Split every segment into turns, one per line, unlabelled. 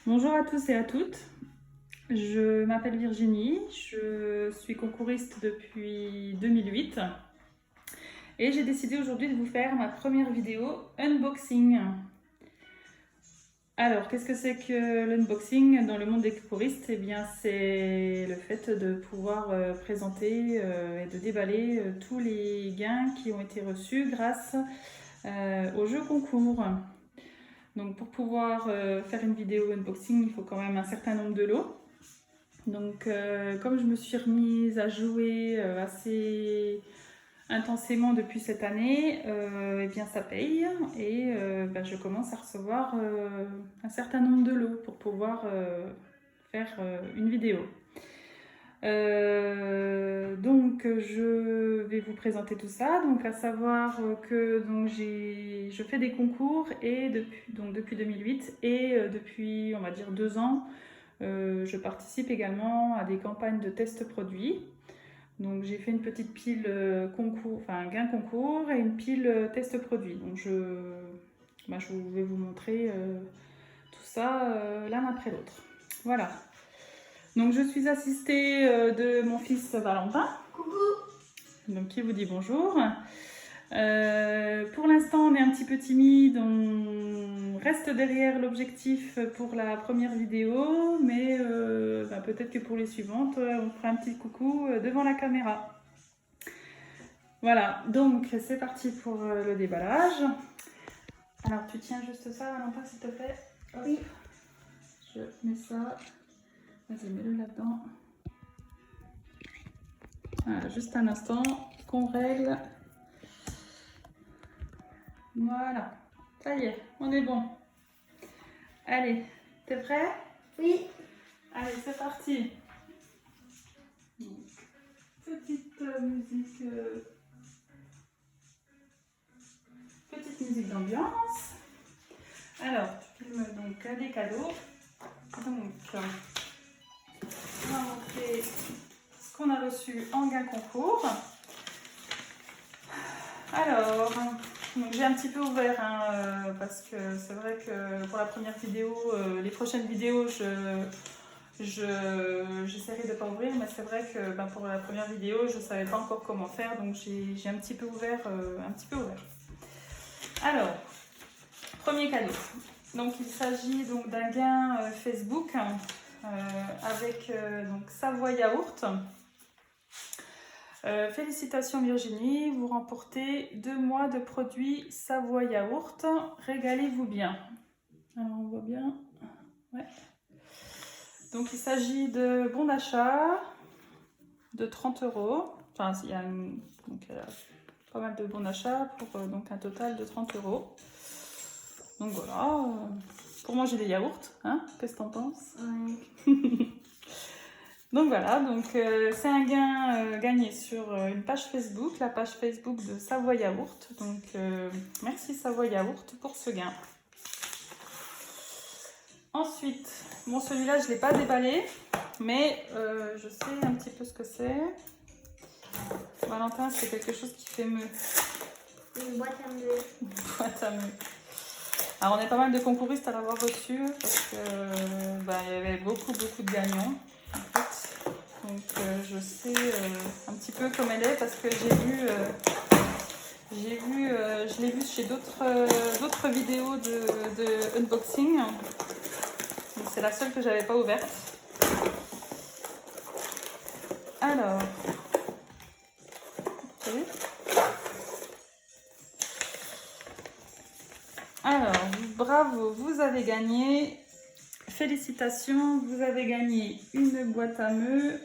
Bonjour à tous et à toutes, je m'appelle Virginie, je suis concouriste depuis 2008 et j'ai décidé aujourd'hui de vous faire ma première vidéo unboxing. Alors, qu'est-ce que c'est que l'unboxing dans le monde des concouristes? Eh bien, c'est le fait de pouvoir présenter et de déballer tous les gains qui ont été reçus grâce au jeu concours. Donc pour pouvoir faire une vidéo unboxing, il faut quand même un certain nombre de lots. Donc comme je me suis remise à jouer assez intensément depuis cette année, eh bien ça paye et je commence à recevoir un certain nombre de lots pour pouvoir faire une vidéo. Donc je vais vous présenter tout ça, donc à savoir que je fais des concours et depuis 2008 et depuis on va dire 2 ans je participe également à des campagnes de tests produits. Donc j'ai fait une petite pile concours, enfin gain concours et une pile test produit. Donc je vais vous montrer tout ça l'un après l'autre. Voilà. Donc je suis assistée de mon fils Valentin.
Coucou.
Donc qui vous dit bonjour. Pour l'instant on est un petit peu timide, on reste derrière l'objectif pour la première vidéo, mais peut-être que pour les suivantes on fera un petit coucou devant la caméra. Voilà, donc c'est parti pour le déballage. Alors tu tiens juste ça Valentin s'il te plaît. Hop.
Oui.
Je mets ça. Vas-y, mets-le là-dedans. Voilà, juste un instant qu'on règle. Voilà, ça y est, on est bon. Allez, t'es prêt?
Oui.
Allez, c'est parti. Donc, petite d'ambiance. Alors, tu filmes donc des cadeaux. Donc, on va montrer ce qu'on a reçu en gain concours. Alors, j'ai un petit peu ouvert parce que c'est vrai que pour la première vidéo, les prochaines vidéos, j'essaierai de ne pas ouvrir, mais c'est vrai que pour la première vidéo, je ne savais pas encore comment faire, donc j'ai un petit peu ouvert. Alors, premier cadeau. Donc il s'agit donc d'un gain Facebook avec donc Savoie Yaourt. Félicitations Virginie, vous remportez 2 mois de produits Savoie Yaourt. Régalez-vous bien. Alors on voit bien. Ouais. Donc il s'agit de bons d'achat de 30 €. Enfin, il y a pas mal de bons d'achat pour donc un total de 30 €. Donc voilà, pour manger des yaourts, hein? Qu'est-ce que t'en penses?
Ouais.
Donc voilà, donc c'est un gain gagné sur une page Facebook, la page Facebook de Savoie Yaourt. Donc merci Savoie Yaourt pour ce gain. Ensuite, bon celui-là je ne l'ai pas déballé, mais je sais un petit peu ce que c'est. Valentin, c'est quelque chose qui fait meuh.
Une boîte à meuh.
Une boîte à meuh. Alors on est pas mal de concouristes à l'avoir reçu parce que il y avait beaucoup de gagnants en fait. Donc je sais un petit peu comme elle est parce que je l'ai vu chez d'autres vidéos de unboxing. Donc c'est la seule que j'avais pas ouverte. Alors, vous avez vu? Alors, bravo, vous avez gagné. Félicitations, vous avez gagné une boîte à meuh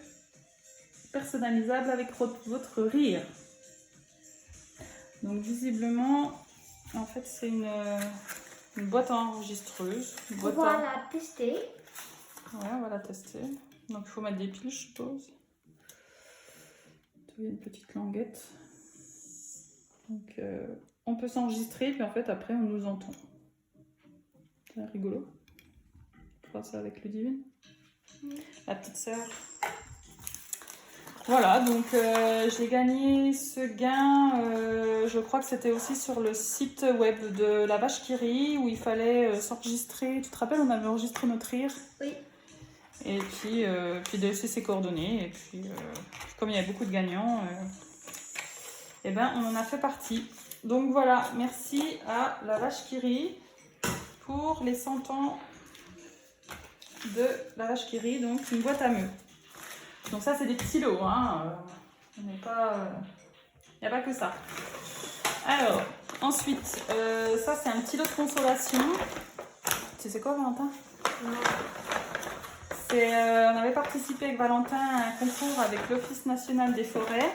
personnalisable avec votre rire. Donc visiblement, en fait c'est une boîte enregistreuse.
On va la tester.
Ouais, on va la tester. Donc il faut mettre des piles, je suppose. Il y a une petite languette. Donc on peut s'enregistrer, puis en fait après on nous entend. C'est rigolo. On fera ça avec Ludivine. La petite sœur. Voilà, donc j'ai gagné ce gain, je crois que c'était aussi sur le site web de la vache qui rit, où il fallait s'enregistrer. Tu te rappelles, on avait enregistré notre rire?
Oui.
Et puis de laisser ses coordonnées. Et puis, comme il y a beaucoup de gagnants, eh ben, on en a fait partie. Donc voilà, merci à la vache qui rit pour les 100 ans de la vache qui rit, donc une boîte à meux. Donc ça, c'est des petits lots, hein. On n'est pas... Il n'y a pas que ça. Alors, ensuite, ça, c'est un petit lot de consolation. Tu sais quoi, Valentin?
Non.
On avait participé avec Valentin à un concours avec l'Office national des forêts.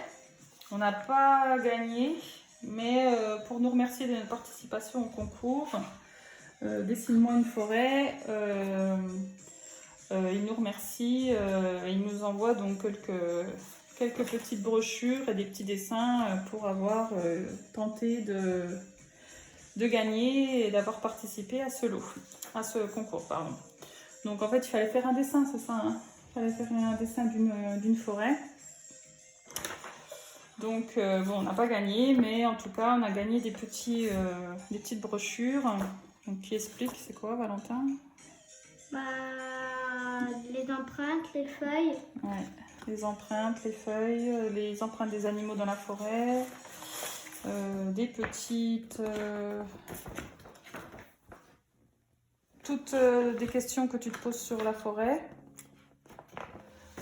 On n'a pas gagné, mais pour nous remercier de notre participation au concours, Dessine-moi une forêt, il nous remercie, il nous envoie donc quelques petites brochures et des petits dessins pour avoir tenté de gagner et d'avoir participé à ce concours, pardon. Donc en fait, il fallait faire un dessin, c'est ça, hein? Il fallait faire un dessin d'une forêt. Donc bon, on n'a pas gagné, mais en tout cas, on a gagné des petites brochures qui expliquent, c'est quoi, Valentin?
Bah, les empreintes, les feuilles.
Ouais, les empreintes, les feuilles, les empreintes des animaux dans la forêt, des petites... toutes des questions que tu te poses sur la forêt.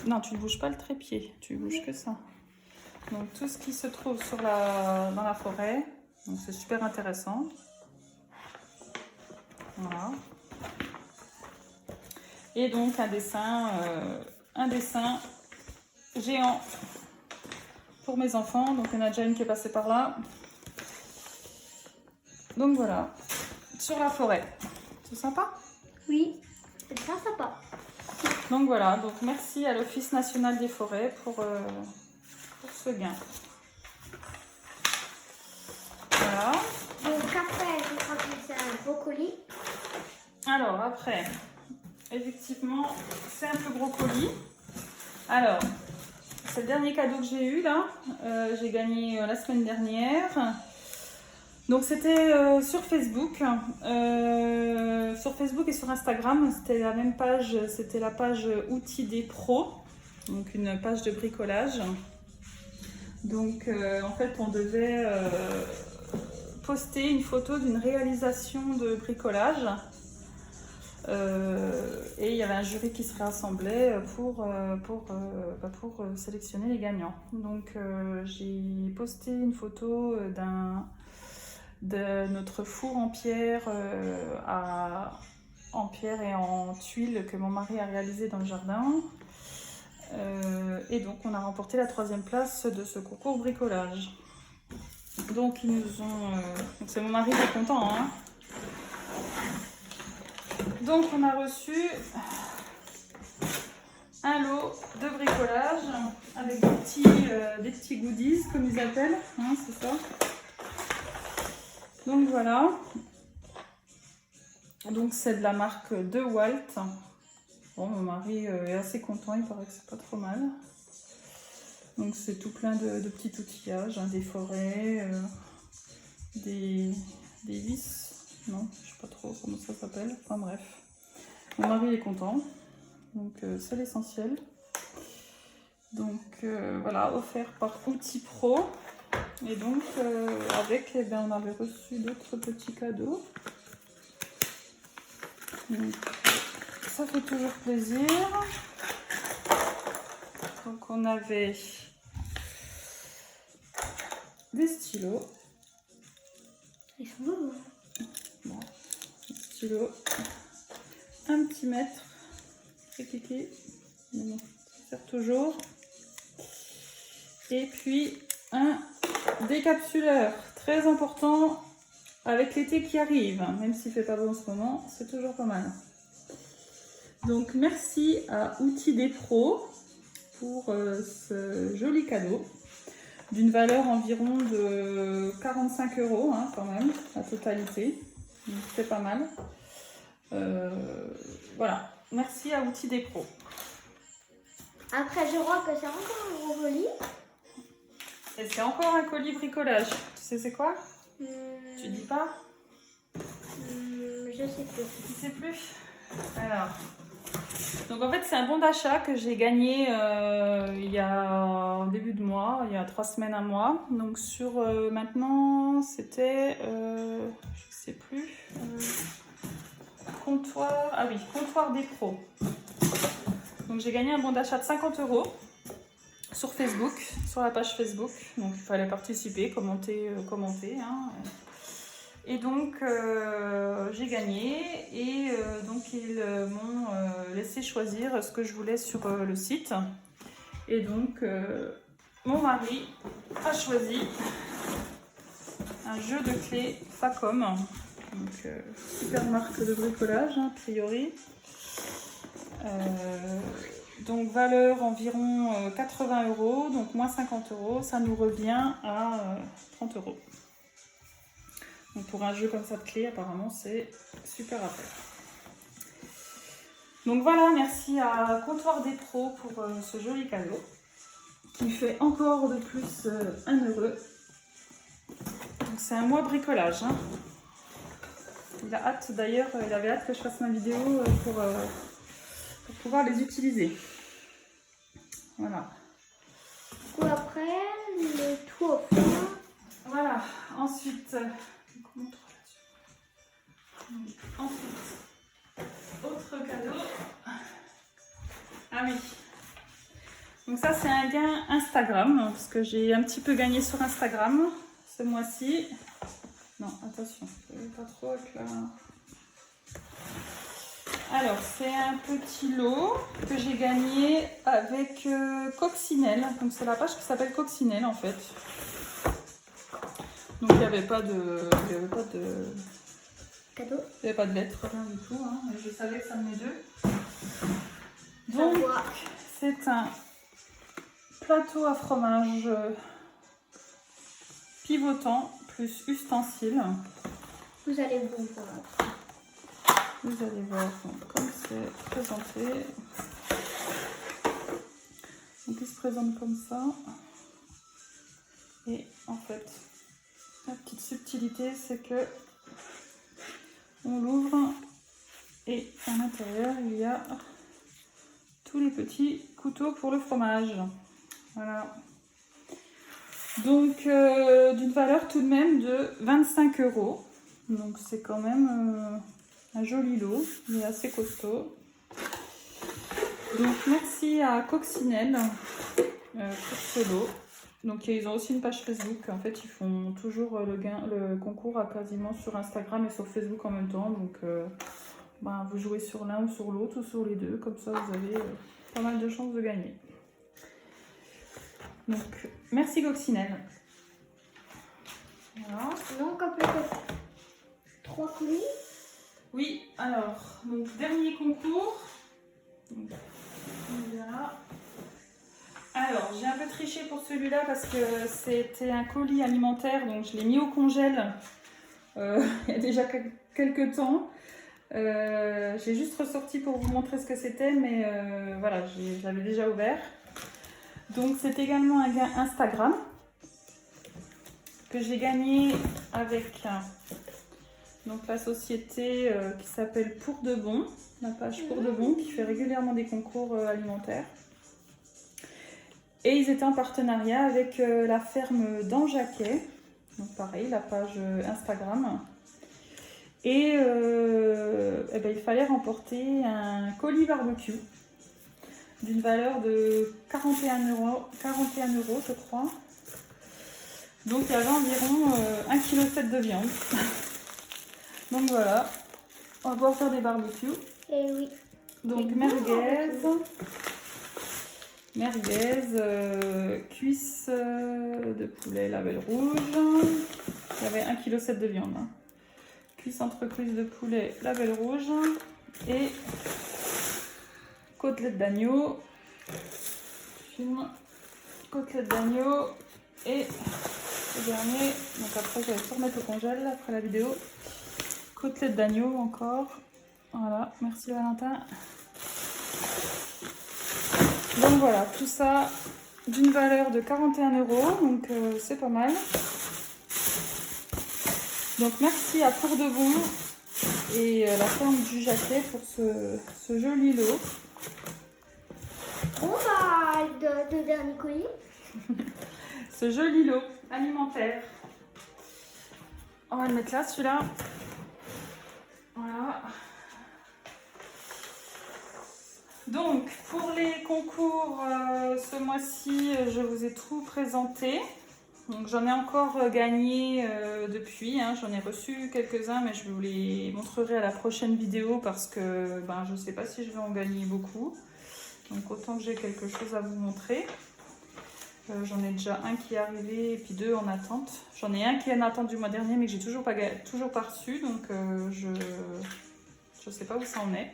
Non, tu ne bouges pas le trépied, tu bouges que ça. Donc tout ce qui se trouve dans la forêt, donc c'est super intéressant. Voilà. Et donc un dessin géant pour mes enfants. Donc il y en a déjà une qui est passée par là. Donc voilà, sur la forêt. C'est sympa?
Oui, c'est très sympa.
Donc voilà, donc merci à l'Office national des forêts pour ce gain. Voilà.
Donc après, je crois que c'est un brocoli.
Alors après, effectivement, c'est un peu brocoli. Alors, c'est le dernier cadeau que j'ai eu là. J'ai gagné la semaine dernière. Donc c'était sur Facebook. Sur Facebook et sur Instagram, c'était la même page. C'était la page Outils des pros. Donc une page de bricolage. Donc en fait, on devait poster une photo d'une réalisation de bricolage. Et il y avait un jury qui se rassemblait pour sélectionner les gagnants. Donc j'ai posté une photo de notre four en pierre, en pierre et en tuiles que mon mari a réalisé dans le jardin. Et donc on a remporté la 3e place de ce concours bricolage. Donc ils nous ont... donc c'est mon mari qui est content, hein. Donc on a reçu un lot de bricolage avec des petits goodies comme ils appellent, hein, c'est ça. Donc voilà. Donc c'est de la marque DeWalt. Bon, mon mari est assez content, il paraît que c'est pas trop mal. Donc c'est tout plein de petits outillages, hein, des forêts, des vis. Non, je sais pas trop comment ça s'appelle. Enfin bref. Mon mari est content. Donc c'est l'essentiel. Donc voilà, offert par Outils Pro. Et donc avec, eh ben, on avait reçu d'autres petits cadeaux. Donc, ça fait toujours plaisir. Donc on avait des stylos.
Ils sont beaux.
Bon, des stylos. Un petit mètre. Très cliqué. Mais bon, ça sert toujours. Et puis un décapsuleur. Très important avec l'été qui arrive. Même s'il ne fait pas beau en ce moment, c'est toujours pas mal. Donc merci à Outils des pros pour ce joli cadeau d'une valeur environ de 45 € hein, quand même, la totalité. Donc c'est pas mal. Voilà, merci à Outils des pros.
Après, je crois que c'est encore un gros colis.
Et c'est encore un colis bricolage. Tu sais c'est quoi?
Hmm,
Tu dis pas?
je sais plus.
Tu sais plus? Alors. Donc en fait c'est un bon d'achat que j'ai gagné il y a au début de mois, il y a 3 semaines, un mois. Donc sur maintenant c'était, je sais plus, comptoir, ah oui, comptoir des pros. Donc j'ai gagné un bon d'achat de 50 € sur Facebook, sur la page Facebook. Donc il fallait participer, commenter, hein. Et donc j'ai gagné et donc ils m'ont laissé choisir ce que je voulais sur le site. Et donc mon mari a choisi un jeu de clés Facom. Donc super marque de bricolage hein, a priori. Donc valeur environ 80 €, donc moins 50 €, ça nous revient à 30 €. Donc pour un jeu comme ça de clés, apparemment c'est super à faire. Donc voilà, merci à Comptoir des Pros pour ce joli cadeau qui fait encore de plus 1 €. Donc c'est un mois bricolage. Hein. Il a hâte d'ailleurs, il avait hâte que je fasse ma vidéo pour pouvoir les utiliser. Voilà.
Du coup, après, le tout au fond.
Voilà, ensuite, autre cadeau. Ah oui. Donc ça c'est un gain Instagram, parce que j'ai un petit peu gagné sur Instagram ce mois-ci. Non, attention, je ne vais pas trop avec la... Alors, c'est un petit lot que j'ai gagné avec Coccinelle. Donc c'est la page qui s'appelle Coccinelle en fait. Donc il n'y avait pas de...
Cadeau.
Il n'y avait pas de lettres, rien du tout. Hein. Je savais que ça venait d'eux. Donc, c'est un plateau à fromage pivotant plus ustensile.
Vous allez vous voir.
Vous allez voir donc, comme c'est présenté. Donc il se présente comme ça. Et en fait, la petite subtilité, c'est que on l'ouvre et à l'intérieur il y a tous les petits couteaux pour le fromage. Voilà. Donc d'une valeur tout de même de 25 €. Donc c'est quand même un joli lot, il est assez costaud. Donc merci à Coccinelle pour ce lot. Donc ils ont aussi une page Facebook. En fait ils font toujours le concours à quasiment sur Instagram et sur Facebook en même temps. Donc vous jouez sur l'un ou sur l'autre ou sur les deux. Comme ça vous avez pas mal de chances de gagner. Donc merci Coccinelle. Voilà.
Donc on peut faire 3 colis.
Oui, alors, donc dernier concours. Donc, voilà. Alors, j'ai un peu triché pour celui-là parce que c'était un colis alimentaire, donc je l'ai mis au congèle il y a déjà quelques temps. J'ai juste ressorti pour vous montrer ce que c'était, mais voilà, je l'avais déjà ouvert. Donc, c'est également un gain Instagram que j'ai gagné avec donc la société qui s'appelle Pour de Bon, la page Pour de Bon, qui fait régulièrement des concours alimentaires. Et ils étaient en partenariat avec la ferme d'Anjaquet, donc pareil, la page Instagram. Et, il fallait remporter un colis barbecue d'une valeur de 41 €, je crois. Donc il y avait environ 1,7 kg de viande. Donc voilà, on va pouvoir faire des barbecues.
Et oui.
Donc merguez, cuisses de poulet label rouge. Il y avait 1,7 kg de viande. Hein. Cuisses entre cuisses de poulet label rouge. Et côtelettes d'agneau. Côtelettes d'agneau. Et le dernier, donc après je vais tout remettre au congèle après la vidéo. Côtelettes d'agneau encore. Voilà, merci Valentin. Donc voilà, tout ça d'une valeur de 41 €, donc c'est pas mal. Donc merci à Pour de Bon et la ferme du Jacquet pour ce joli lot.
On va de dernier colis.
Ce joli lot alimentaire. On va le mettre là, celui-là. Voilà. Donc, pour les concours, ce mois-ci, je vous ai tout présenté. Donc, j'en ai encore gagné depuis. Hein. J'en ai reçu quelques-uns, mais je vous les montrerai à la prochaine vidéo parce que je ne sais pas si je vais en gagner beaucoup. Donc, autant que j'ai quelque chose à vous montrer. J'en ai déjà un qui est arrivé et puis 2 en attente. J'en ai un qui est en attente du mois dernier, mais que j'ai toujours pas reçu. Donc, je ne sais pas où ça en est.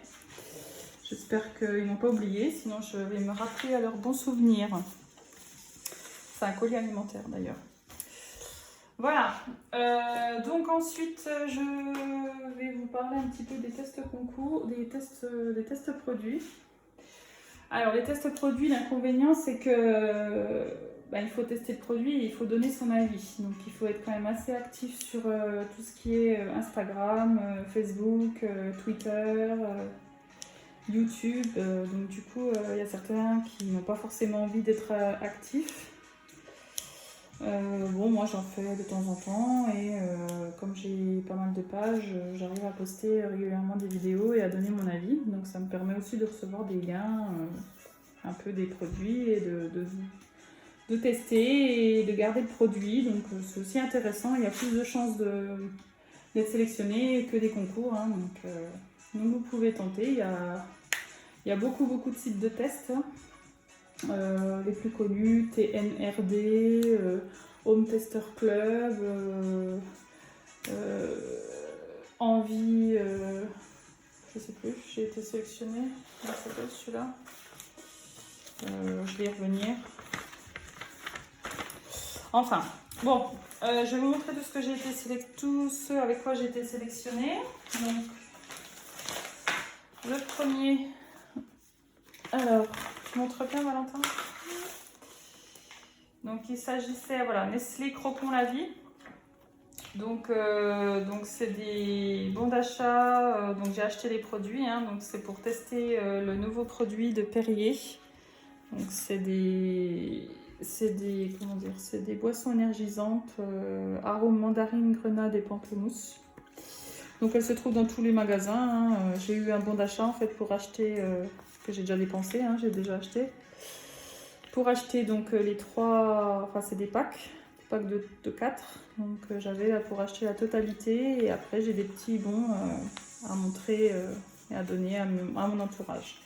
J'espère qu'ils n'ont pas oublié, sinon je vais me rappeler à leurs bons souvenirs. C'est un colis alimentaire d'ailleurs. Voilà. Donc ensuite, je vais vous parler un petit peu des tests concours, des tests produits. Alors les tests produits, l'inconvénient c'est que il faut tester le produit et il faut donner son avis. Donc il faut être quand même assez actif sur tout ce qui est Instagram, Facebook, Twitter. YouTube, donc du coup il y a certains qui n'ont pas forcément envie d'être actifs. Bon, moi j'en fais de temps en temps et comme j'ai pas mal de pages, j'arrive à poster régulièrement des vidéos et à donner mon avis. Donc ça me permet aussi de recevoir des liens, un peu des produits et de tester et de garder le produit. Donc c'est aussi intéressant, il y a plus de chances d'être sélectionné que des concours. Hein, donc vous pouvez tenter. Il y a beaucoup de sites de tests, les plus connus, TNRD, Home Tester Club, Envie, je sais plus, j'ai été sélectionnée, comment ça s'appelle celui-là, je vais y revenir. Enfin, bon, je vais vous montrer tous ceux avec quoi j'ai été sélectionnée. Donc, le premier. Alors, tu montres bien Valentin. Donc il s'agissait, voilà, Nestlé Croquons la vie. Donc c'est des bons d'achat. Donc j'ai acheté les produits. Hein, donc c'est pour tester le nouveau produit de Perrier. Donc c'est des boissons énergisantes, arômes mandarine, grenade et pamplemousse. Donc elles se trouvent dans tous les magasins. Hein. J'ai eu un bon d'achat en fait pour acheter. Que j'ai déjà dépensé, hein, j'ai déjà acheté. Pour acheter donc les 3, enfin c'est des packs de 4. Donc j'avais là pour acheter la totalité et après j'ai des petits bons à montrer et à donner à mon entourage.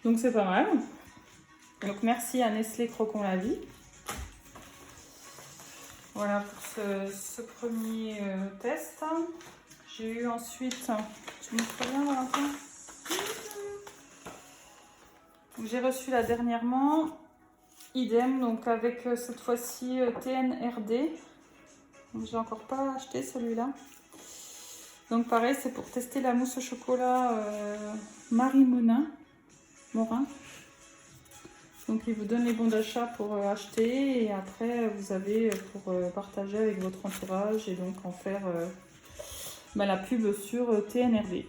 Donc c'est pas mal. Donc merci à Nestlé Croquons la vie. Voilà pour ce premier test. J'ai eu ensuite, tu me préviens Valentin ? J'ai reçu là dernièrement, idem, donc avec cette fois-ci TNRD. J'ai encore pas acheté celui-là. Donc pareil, c'est pour tester la mousse au chocolat Marie Morin. Donc il vous donne les bons d'achat pour acheter et après vous avez pour partager avec votre entourage et donc en faire la pub sur TNRD.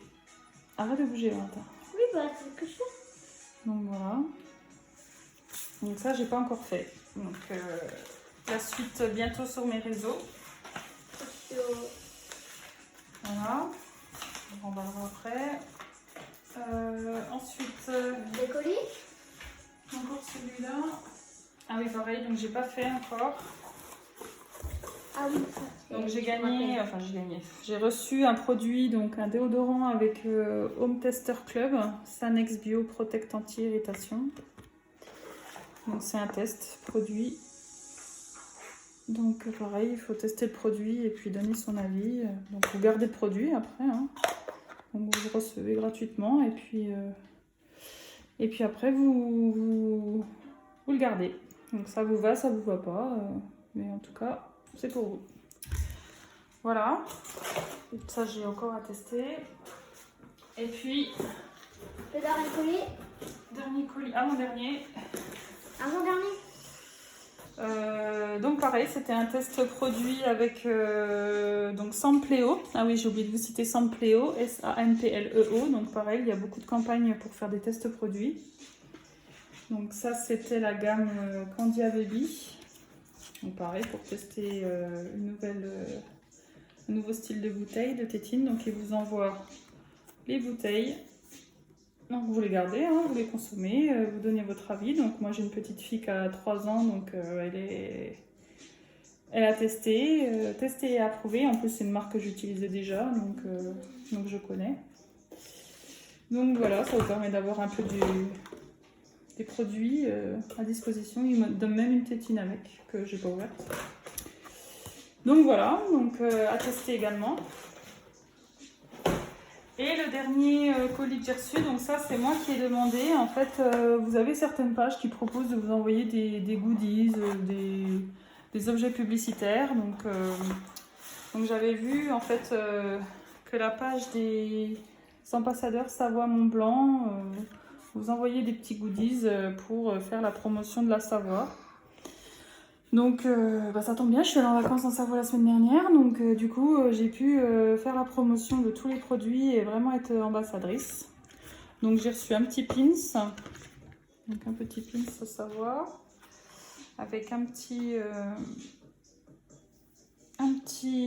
Arrête de bouger Valentin.
Oui, c'est ce que je fais.
Donc voilà. Donc ça, j'ai pas encore fait. Donc la suite bientôt sur mes réseaux. Voilà. On va le voir après. Ensuite,
les colis.
encore celui-là. Ah oui, pareil. Donc j'ai pas fait encore.
Ah oui.
Donc j'ai gagné. J'ai reçu un produit, donc un déodorant avec Home Tester Club, Sanex Bio Protect Anti-Irritation. Donc c'est un test produit. Donc pareil, il faut tester le produit et puis donner son avis. Donc vous gardez le produit après. Hein. Donc vous le recevez gratuitement et puis après vous le gardez. Donc ça vous va, ça vous va pas. Mais en tout cas, c'est pour vous. Voilà. Ça j'ai encore à tester. Et puis...
Le dernier colis.
dernier colis, avant-dernier.
Avant-dernier.
Donc pareil, c'était un test produit avec donc Sampleo. Ah oui, j'ai oublié de vous citer Sampleo, S-A-M-P-L-E-O. Donc pareil, il y a beaucoup de campagnes pour faire des tests produits. Donc ça, c'était la gamme Candia Baby. Donc pareil, pour tester un nouveau style de bouteille de tétine. Donc ils vous envoient les bouteilles. Donc vous les gardez, hein, vous les consommez, vous donnez votre avis. Donc moi j'ai une petite fille qui a 3 ans, donc elle a testé et approuvé. En plus c'est une marque que j'utilisais déjà, donc je connais. Donc voilà, ça vous permet d'avoir un peu des produits à disposition. Ils me donnent même une tétine avec, que j'ai pas ouverte. Donc voilà, à tester également. Et le dernier colis que j'ai reçu, donc ça c'est moi qui ai demandé. En fait, vous avez certaines pages qui proposent de vous envoyer des goodies, des objets publicitaires. Donc j'avais vu en fait que la page des ambassadeurs Savoie Mont Blanc vous envoyait des petits goodies pour faire la promotion de la Savoie. Donc ça tombe bien, je suis allée en vacances en Savoie la semaine dernière, donc du coup j'ai pu faire la promotion de tous les produits et vraiment être ambassadrice. Donc j'ai reçu un petit pins, donc un petit pins à Savoie, avec un petit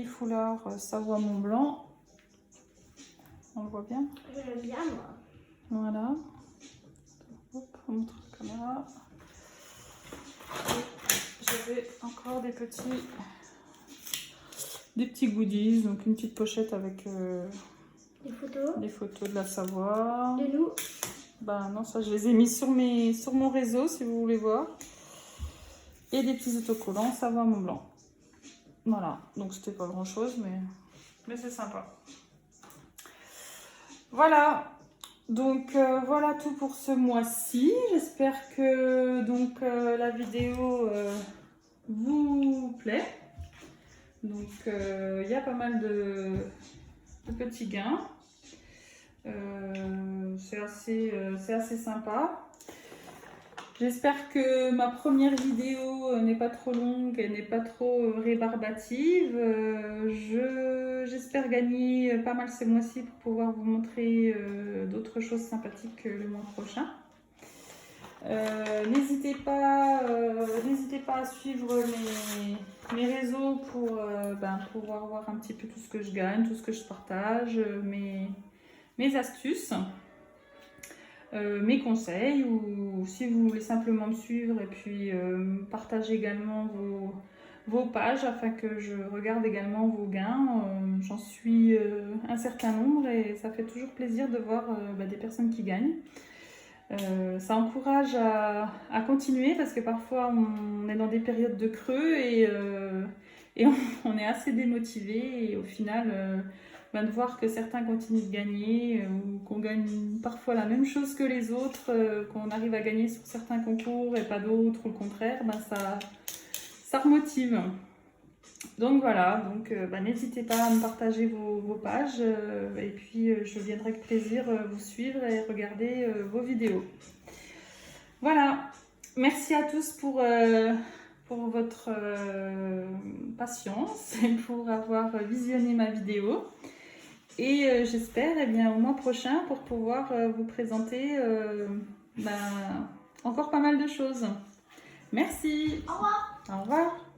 foulard Savoie Mont Blanc. On le voit bien?
Je l'aime bien moi.
Voilà. Hop, on montre la caméra. J'avais encore des petits goodies, donc une petite pochette avec des photos de la Savoie.
De nous.
Ben non, ça je les ai mis sur mon réseau si vous voulez voir. Et des petits autocollants Savoie Mont Blanc. Voilà, donc c'était pas grand chose, mais c'est sympa. Voilà. Donc voilà tout pour ce mois-ci. J'espère que la vidéo vous plaît. Donc il y a pas mal de petits gains. C'est assez sympa. J'espère que ma première vidéo n'est pas trop longue et n'est pas trop rébarbative. J'espère gagner pas mal ce mois-ci pour pouvoir vous montrer d'autres choses sympathiques le mois prochain. N'hésitez pas à suivre mes réseaux pour pouvoir voir un petit peu tout ce que je gagne, tout ce que je partage, mes astuces. Mes conseils, ou si vous voulez simplement me suivre et puis partager également vos pages afin que je regarde également vos gains. J'en suis un certain nombre et ça fait toujours plaisir de voir des personnes qui gagnent. Ça encourage à continuer parce que parfois on est dans des périodes de creux et on est assez démotivé et au final de voir que certains continuent de gagner ou qu'on gagne parfois la même chose que les autres, qu'on arrive à gagner sur certains concours et pas d'autres ou le contraire, ça remotive. Donc voilà, n'hésitez pas à me partager vos pages et puis je viendrai avec plaisir vous suivre et regarder vos vidéos. Voilà, merci à tous pour votre patience et pour avoir visionné ma vidéo. Et j'espère au mois prochain pour pouvoir vous présenter encore pas mal de choses. Merci.
Au revoir.
Au revoir.